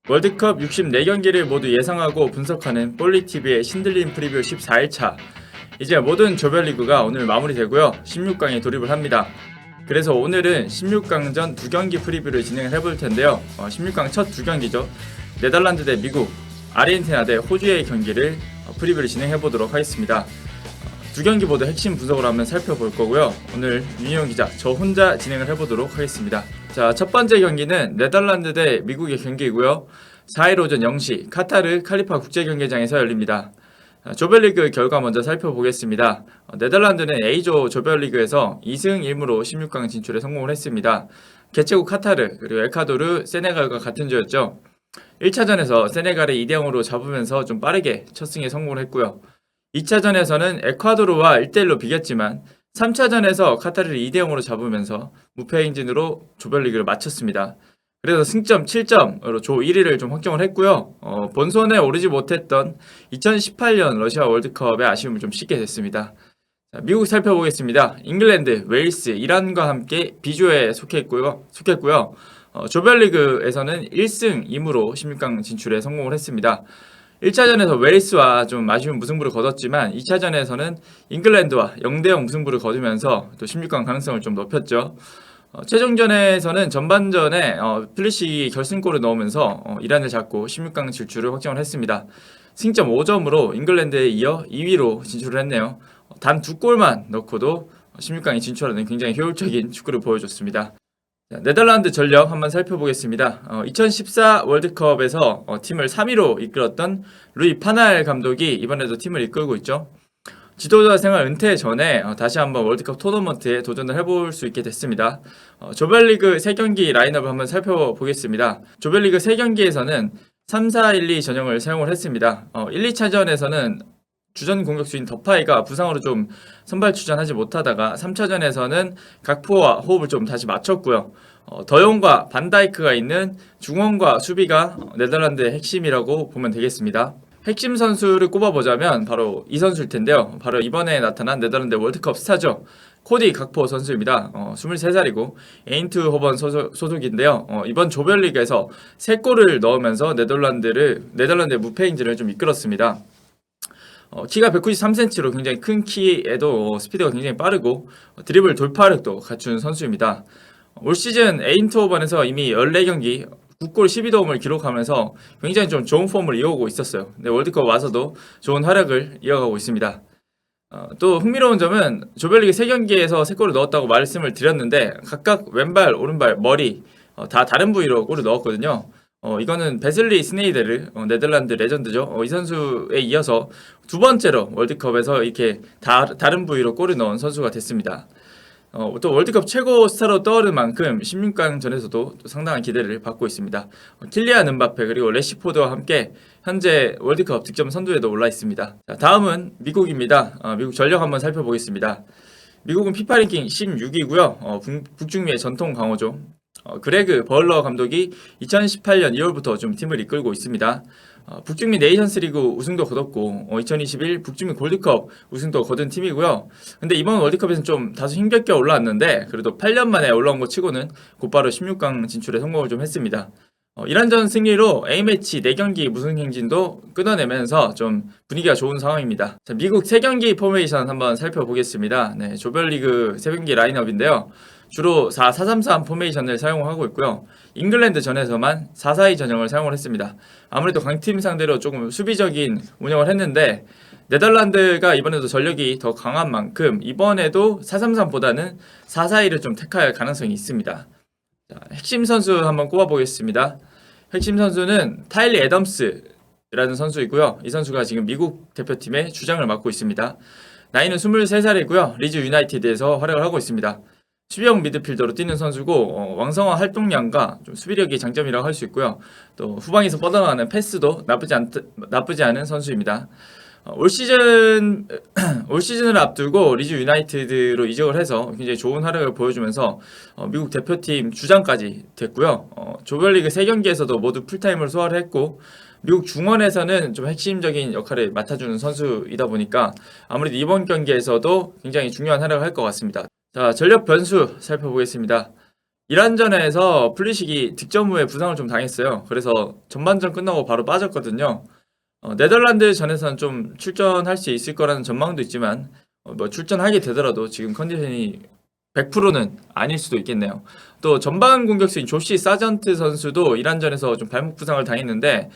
월드컵 64경기를 모두 예상하고 분석하는 볼리TV의 신들린 프리뷰 14일차. 이제 모든 조별리그가 오늘 마무리되고요. 16강에 돌입을 합니다. 그래서 오늘은 16강전 2경기 프리뷰를 진행을 해볼 텐데요. 16강 첫 2경기죠. 네덜란드 대 미국, 아르헨티나 대 호주의 경기를 프리뷰를 진행해 보도록 하겠습니다. 2경기 모두 핵심 분석을 한번 살펴볼 거고요. 오늘 윤희영 기자, 저 혼자 진행을 해보도록 하겠습니다. 자, 첫 번째 경기는 네덜란드 대 미국의 경기이고요. 4일 오전 0시 카타르 칼리파 국제경기장에서 열립니다. 조별리그 결과 먼저 살펴보겠습니다. 네덜란드는 A조 조별리그에서 2승 1무로 16강 진출에 성공을 했습니다. 개최국 카타르 그리고 에콰도르, 세네갈과 같은 조였죠. 1차전에서 세네갈을 2대0으로 잡으면서 좀 빠르게 첫 승에 성공을 했고요. 2차전에서는 에콰도르와 1대1로 비겼지만 3차전에서 카타르를 2대0으로 잡으면서 무패 행진으로 조별리그를 마쳤습니다. 그래서 승점 7점으로 조 1위를 좀 확정을 했고요. 본선에 오르지 못했던 2018년 러시아 월드컵의 아쉬움을 좀 씻게 됐습니다. 자, 미국 살펴보겠습니다. 잉글랜드, 웨일스, 이란과 함께 B조에 속했고요. 조별리그에서는 1승 2무로 16강 진출에 성공을 했습니다. 1차전에서 웨일스와 좀 아쉬운 무승부를 거뒀지만 2차전에서는 잉글랜드와 0대0 무승부를 거두면서 또 16강 가능성을 좀 높였죠. 최종전에서는 전반전에 플리시기 결승골을 넣으면서 이란을 잡고 16강 진출을 확정을 했습니다. 승점 5점으로 잉글랜드에 이어 2위로 진출을 했네요. 단 2골만 넣고도 16강에 진출하는 굉장히 효율적인 축구를 보여줬습니다. 자, 네덜란드 전력 한번 살펴보겠습니다. 2014 월드컵에서 팀을 3위로 이끌었던 루이 파날 감독이 이번에도 팀을 이끌고 있죠. 지도자 생활 은퇴 전에 다시 한번 월드컵 토너먼트에 도전을 해볼 수 있게 됐습니다. 조별리그 3경기 라인업을 한번 살펴보겠습니다. 조별리그 3경기에서는 3-4-1-2 전형을 사용을 했습니다. 1, 2차전에서는 주전 공격수인 더파이가 부상으로 좀 선발 출전하지 못하다가 3차전에서는 각포와 호흡을 좀 다시 맞췄고요. 더용과 반다이크가 있는 중원과 수비가 네덜란드의 핵심이라고 보면 되겠습니다. 핵심 선수를 꼽아보자면 바로 이 선수일 텐데요. 바로 이번에 나타난 네덜란드 월드컵 스타죠. 코디 각포 선수입니다. 23살이고 에인트호번 소속인데요. 이번 조별리그에서 3골을 넣으면서 네덜란드의 무패 행진을 좀 이끌었습니다. 키가 193cm로 굉장히 큰 키에도 스피드가 굉장히 빠르고 드리블 돌파력도 갖춘 선수입니다. 올 시즌 에인트호번에서 이미 14경기 9골 12도움을 기록하면서 굉장히 좀 좋은 폼을 이어오고 있었어요. 근데 월드컵 와서도 좋은 활약을 이어가고 있습니다. 또 흥미로운 점은 조별리그 3경기에서 3골을 넣었다고 말씀을 드렸는데 각각 왼발, 오른발, 머리 다 다른 부위로 골을 넣었거든요. 이거는 베슬리 스네이데르 네덜란드 레전드죠. 이 선수에 이어서 2번째로 월드컵에서 이렇게 다른 부위로 골을 넣은 선수가 됐습니다. 또 월드컵 최고 스타로 떠오른 만큼 16강전에서도 또 상당한 기대를 받고 있습니다. 킬리안 은바페 그리고 레시포드와 함께 현재 월드컵 득점 선두에도 올라 있습니다. 자, 다음은 미국입니다. 미국 전력 한번 살펴보겠습니다. 미국은 피파 랭킹 16위고요. 북중미의 전통 강호죠. 그레그 벌러 감독이 2018년 2월부터 좀 팀을 이끌고 있습니다. 북중미 네이션스리그 우승도 거뒀고 2021 북중미 골드컵 우승도 거둔 팀이고요. 근데 이번 월드컵에서는 좀 다소 힘겹게 올라왔는데 그래도 8년 만에 올라온 것 치고는 곧바로 16강 진출에 성공을 좀 했습니다. 이란전 승리로 A매치 4경기 무승 행진도 끊어내면서 좀 분위기가 좋은 상황입니다. 자, 미국 3경기 포메이션 한번 살펴보겠습니다. 네, 조별리그 3경기 라인업인데요. 주로 4-4-3-3 포메이션을 사용하고 있고요. 잉글랜드 전에서만 4-4-2 전형을 사용을 했습니다. 아무래도 강팀 상대로 조금 수비적인 운영을 했는데 네덜란드가 이번에도 전력이 더 강한 만큼 이번에도 4-3-3보다는 4-4-2를 좀 택할 가능성이 있습니다. 자, 핵심 선수 한번 꼽아보겠습니다. 핵심 선수는 타일리 애덤스라는 선수이고요. 이 선수가 지금 미국 대표팀의 주장을 맡고 있습니다. 나이는 23살이고요. 리즈 유나이티드에서 활약을 하고 있습니다. 수비형 미드필더로 뛰는 선수고 왕성한 활동량과 좀 수비력이 장점이라고 할 수 있고요. 또 후방에서 뻗어나가는 패스도 나쁘지 않은 선수입니다. 올 시즌을 앞두고 리즈 유나이티드로 이적을 해서 굉장히 좋은 활약을 보여주면서 미국 대표팀 주장까지 됐고요. 조별리그 3경기에서도 모두 풀타임을 소화를 했고 미국 중원에서는 좀 핵심적인 역할을 맡아주는 선수이다 보니까 아무래도 이번 경기에서도 굉장히 중요한 활약을 할 것 같습니다. 자, 전력 변수 살펴보겠습니다. 이란전에서 플리식이 득점 후에 부상을 좀 당했어요. 그래서 전반전 끝나고 바로 빠졌거든요. 네덜란드 전에서는 좀 출전할 수 있을 거라는 전망도 있지만 뭐 출전하게 되더라도 지금 컨디션이 100%는 아닐 수도 있겠네요. 또 전방 공격수인 조시 사전트 선수도 이란전에서 좀 발목 부상을 당했는데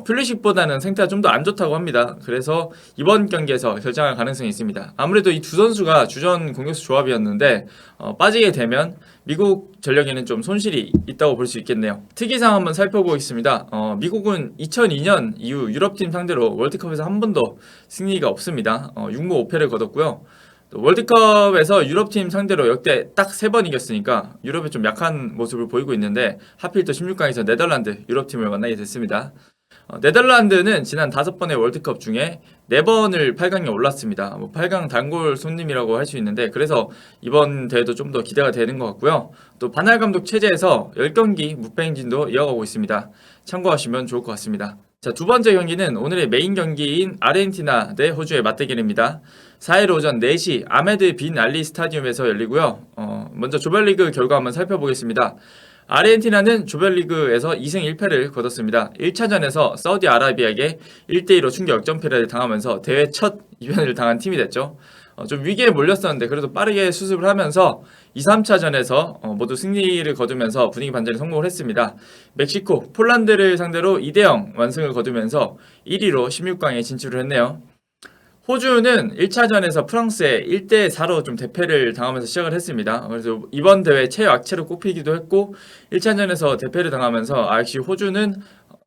플리식보다는 상태가 좀 더 안 좋다고 합니다. 그래서 이번 경기에서 결정할 가능성이 있습니다. 아무래도 이 두 선수가 주전 공격수 조합이었는데 빠지게 되면 미국 전력에는 좀 손실이 있다고 볼 수 있겠네요. 특이사항 한번 살펴보겠습니다. 미국은 2002년 이후 유럽팀 상대로 월드컵에서 한 번도 승리가 없습니다. 6무 5패를 거뒀고요. 또 월드컵에서 유럽팀 상대로 역대 딱 3번 이겼으니까 유럽에 좀 약한 모습을 보이고 있는데 하필 또 16강에서 네덜란드 유럽팀을 만나게 됐습니다. 네덜란드는 지난 5번의 월드컵 중에 4번을 8강에 올랐습니다. 뭐 8강 단골 손님이라고 할 수 있는데 그래서 이번 대회도 좀 더 기대가 되는 것 같고요. 또 바날 감독 체제에서 10경기 무패 행진도 이어가고 있습니다. 참고하시면 좋을 것 같습니다. 자, 두 번째 경기는 오늘의 메인 경기인 아르헨티나 대 호주의 맞대결입니다. 4일 오전 4시 아메드 빈 알리 스타디움에서 열리고요. 먼저 조별리그 결과 한번 살펴보겠습니다. 아르헨티나는 조별리그에서 2승 1패를 거뒀습니다. 1차전에서 사우디아라비아에게 1대2로 충격 역전패를 당하면서 대회 첫 이변을 당한 팀이 됐죠. 좀 위기에 몰렸었는데 그래도 빠르게 수습을 하면서 2, 3차전에서 모두 승리를 거두면서 분위기 반전에 성공을 했습니다. 멕시코, 폴란드를 상대로 2대0 완승을 거두면서 1위로 16강에 진출을 했네요. 호주는 1차전에서 프랑스에 1대4로 좀 대패를 당하면서 시작을 했습니다. 그래서 이번 대회 최악체로 꼽히기도 했고 1차전에서 대패를 당하면서 역시 호주는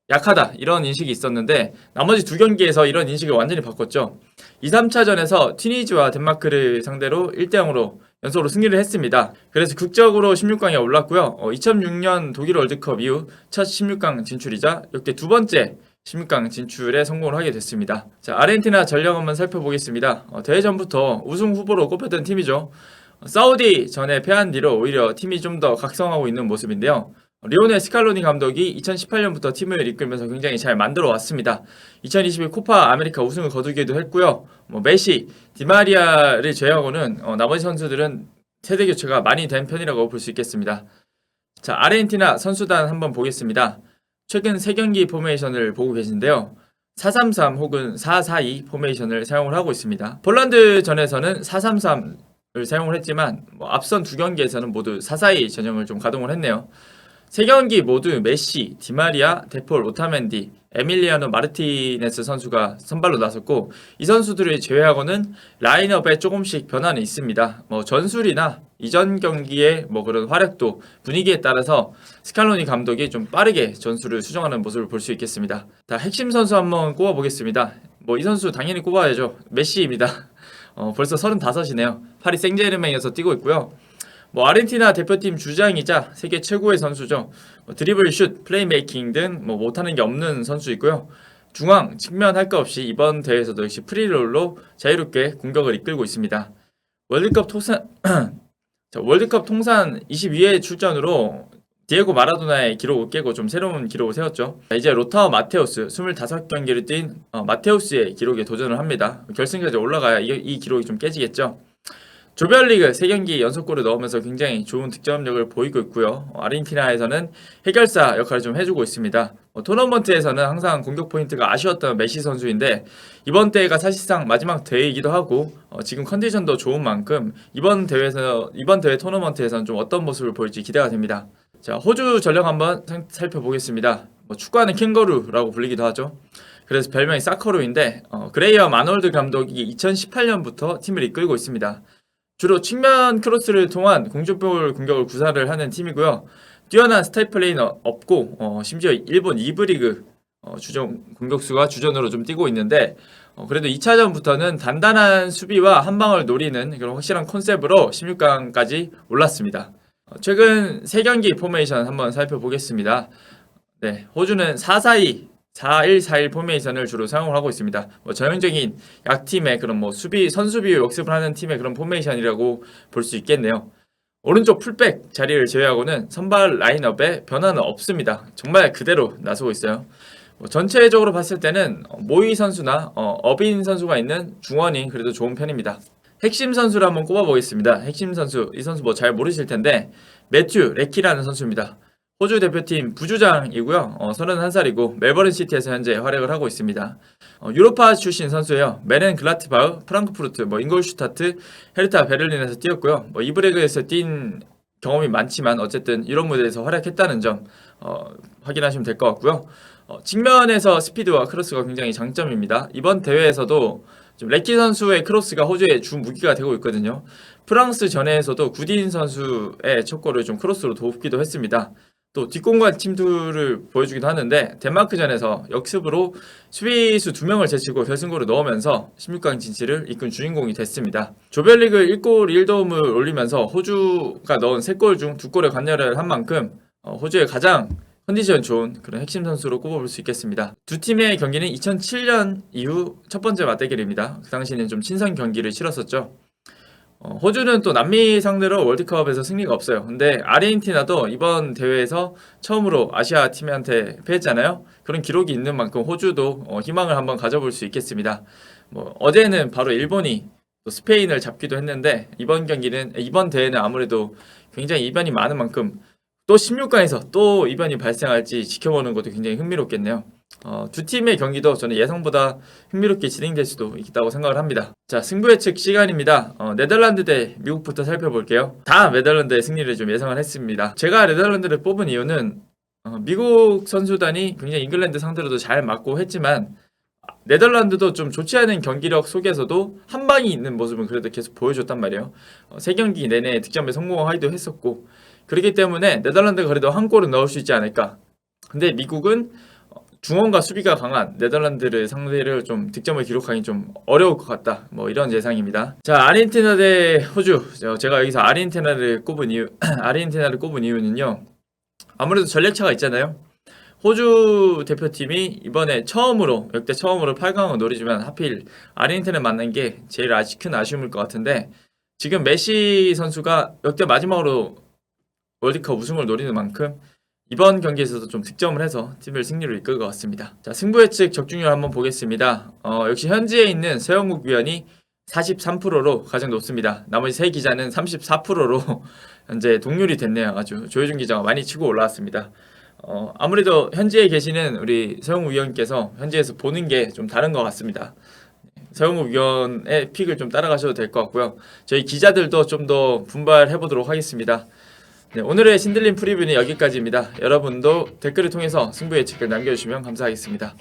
약하다 이런 인식이 있었는데 나머지 두 경기에서 이런 인식을 완전히 바꿨죠. 2, 3차전에서 튀니지와 덴마크를 상대로 1대0으로 연속으로 승리를 했습니다. 그래서 극적으로 16강에 올랐고요. 2006년 독일 월드컵 이후 첫 16강 진출이자 역대 두 번째 16강 진출에 성공을 하게 됐습니다. 자, 아르헨티나 전력 한번 살펴보겠습니다. 대회 전부터 우승 후보로 꼽혔던 팀이죠. 사우디 전에 패한 뒤로 오히려 팀이 좀 더 각성하고 있는 모습인데요. 리오넬 스칼로니 감독이 2018년부터 팀을 이끌면서 굉장히 잘 만들어 왔습니다. 2022 코파 아메리카 우승을 거두기도 했고요. 메시, 디마리아를 제외하고는 나머지 선수들은 세대 교체가 많이 된 편이라고 볼 수 있겠습니다. 자, 아르헨티나 선수단 한번 보겠습니다. 최근 3경기 포메이션을 보고 계신데요. 4-3-3 혹은 4-4-2 포메이션을 사용을 하고 있습니다. 폴란드 전에서는 4-3-3을 사용을 했지만 앞선 2경기에서는 모두 4-4-2 전형을 좀 가동을 했네요. 3경기 모두 메시, 디마리아, 데폴, 오타멘디, 에밀리아노 마르티네스 선수가 선발로 나섰고 이 선수들을 제외하고는 라인업에 조금씩 변화는 있습니다. 전술이나 이전 경기의 그런 활약도 분위기에 따라서 스칼로니 감독이 좀 빠르게 전술을 수정하는 모습을 볼 수 있겠습니다. 자, 핵심 선수 한번 꼽아보겠습니다. 이 선수 당연히 꼽아야죠. 메시입니다. 벌써 35이네요. 파리 생제르맹에서 뛰고 있고요. 아르헨티나 대표팀 주장이자 세계 최고의 선수죠. 드리블, 슛, 플레이메이킹 등 못하는 게 없는 선수이고요. 중앙, 측면 할 거 없이 이번 대회에서도 역시 프리롤로 자유롭게 공격을 이끌고 있습니다. 월드컵 통산 22회 출전으로 디에고 마라도나의 기록을 깨고 좀 새로운 기록을 세웠죠. 이제 로타오 마테우스 25경기를 뛴 마테우스의 기록에 도전을 합니다. 결승까지 올라가야 이 기록이 좀 깨지겠죠. 조별리그 3경기 연속골을 넣으면서 굉장히 좋은 득점력을 보이고 있고요. 아르헨티나에서는 해결사 역할을 좀 해주고 있습니다. 토너먼트에서는 항상 공격 포인트가 아쉬웠던 메시 선수인데 이번 대회가 사실상 마지막 대회이기도 하고 지금 컨디션도 좋은 만큼 이번 대회 토너먼트에서는 좀 어떤 모습을 보일지 기대가 됩니다. 자, 호주 전력 한번 살펴보겠습니다. 축구하는 캥거루라고 불리기도 하죠. 그래서 별명이 사커루인데 그레이엄 아놀드 감독이 2018년부터 팀을 이끌고 있습니다. 주로 측면 크로스를 통한 공중볼 공격을 구사를 하는 팀이고요. 뛰어난 스타일 플레이는 없고 심지어 일본 2부 리그 주전 공격수가 주전으로 좀 뛰고 있는데 그래도 2차전부터는 단단한 수비와 한 방을 노리는 그런 확실한 컨셉으로 16강까지 올랐습니다. 최근 3경기 포메이션 한번 살펴보겠습니다. 네, 호주는 4-4-2 4-1-4-1 포메이션을 주로 사용을 하고 있습니다. 전형적인 약팀의 그런 선수비 역습을 하는 팀의 그런 포메이션이라고 볼 수 있겠네요. 오른쪽 풀백 자리를 제외하고는 선발 라인업에 변화는 없습니다. 정말 그대로 나서고 있어요. 전체적으로 봤을 때는 모이 선수나 어빈 선수가 있는 중원이 그래도 좋은 편입니다. 핵심 선수를 한번 꼽아보겠습니다. 핵심 선수, 이 선수 잘 모르실 텐데 매튜 레키라는 선수입니다. 호주 대표팀 부주장이고요. 31살이고 멜버른 시티에서 현재 활약을 하고 있습니다. 유로파 출신 선수예요. 메넨 글라트바흐, 프랑크푸르트, 잉골슈타트, 헤르타 베를린에서 뛰었고요. 이브레그에서 뛴 경험이 많지만 어쨌든 이런 무대에서 활약했다는 점 확인하시면 될 것 같고요. 측면에서 스피드와 크로스가 굉장히 장점입니다. 이번 대회에서도 좀 레키 선수의 크로스가 호주의 주 무기가 되고 있거든요. 프랑스 전에서도 구딘 선수의 첫 골을 좀 크로스로 돕기도 했습니다. 또 뒷공간 침투를 보여주기도 하는데 덴마크전에서 역습으로 수비수 2명을 제치고 결승골을 넣으면서 16강 진출을 이끈 주인공이 됐습니다. 조별리그 1골 1도움을 올리면서 호주가 넣은 3골 중 2골에 관여를 한 만큼 호주의 가장 컨디션 좋은 그런 핵심 선수로 꼽아볼 수 있겠습니다. 두 팀의 경기는 2007년 이후 첫 번째 맞대결입니다. 그 당시에는 좀 친선 경기를 치렀었죠. 호주는 또 남미 상대로 월드컵에서 승리가 없어요. 근데 아르헨티나도 이번 대회에서 처음으로 아시아 팀한테 패했잖아요. 그런 기록이 있는 만큼 호주도 희망을 한번 가져볼 수 있겠습니다. 어제는 바로 일본이 또 스페인을 잡기도 했는데 이번 대회는 아무래도 굉장히 이변이 많은 만큼 또 16강에서 또 이변이 발생할지 지켜보는 것도 굉장히 흥미롭겠네요. 두 팀의 경기도 저는 예상보다 흥미롭게 진행될 수도 있다고 생각을 합니다. 자, 승부 예측 시간입니다. 네덜란드 대 미국부터 살펴볼게요. 다 네덜란드의 승리를 좀 예상을 했습니다. 제가 네덜란드를 뽑은 이유는 미국 선수단이 굉장히 잉글랜드 상대로도 잘 맞고 했지만 네덜란드도 좀 좋지 않은 경기력 속에서도 한 방이 있는 모습은 그래도 계속 보여줬단 말이에요. 3경기 내내 득점에 성공하기도 했었고 그렇기 때문에 네덜란드가 그래도 한 골은 넣을 수 있지 않을까. 근데 미국은 중원과 수비가 강한 네덜란드를 상대를 좀 득점을 기록하기 좀 어려울 것 같다. 이런 예상입니다. 자, 아르헨티나 대 호주. 제가 여기서 아르헨티나를 꼽은 이유는요. 아무래도 전력차가 있잖아요. 호주 대표팀이 이번에 역대 처음으로 8강을 노리지만 하필 아르헨티나를 만난 게 제일 큰 아쉬움일 것 같은데 지금 메시 선수가 역대 마지막으로 월드컵 우승을 노리는 만큼 이번 경기에서도 좀 득점을 해서 팀을 승리로 이끌 것 같습니다. 자, 승부 예측 적중률 한번 보겠습니다. 역시 현지에 있는 서영국 위원이 43%로 가장 높습니다. 나머지 3 기자는 34%로 현재 동률이 됐네요. 아주 조효준 기자가 많이 치고 올라왔습니다. 아무래도 현지에 계시는 우리 서영국 위원께서 현지에서 보는 게 좀 다른 것 같습니다. 서영국 위원의 픽을 좀 따라가셔도 될 것 같고요. 저희 기자들도 좀 더 분발해 보도록 하겠습니다. 네, 오늘의 신들린 프리뷰는 여기까지입니다. 여러분도 댓글을 통해서 승부 예측을 남겨주시면 감사하겠습니다.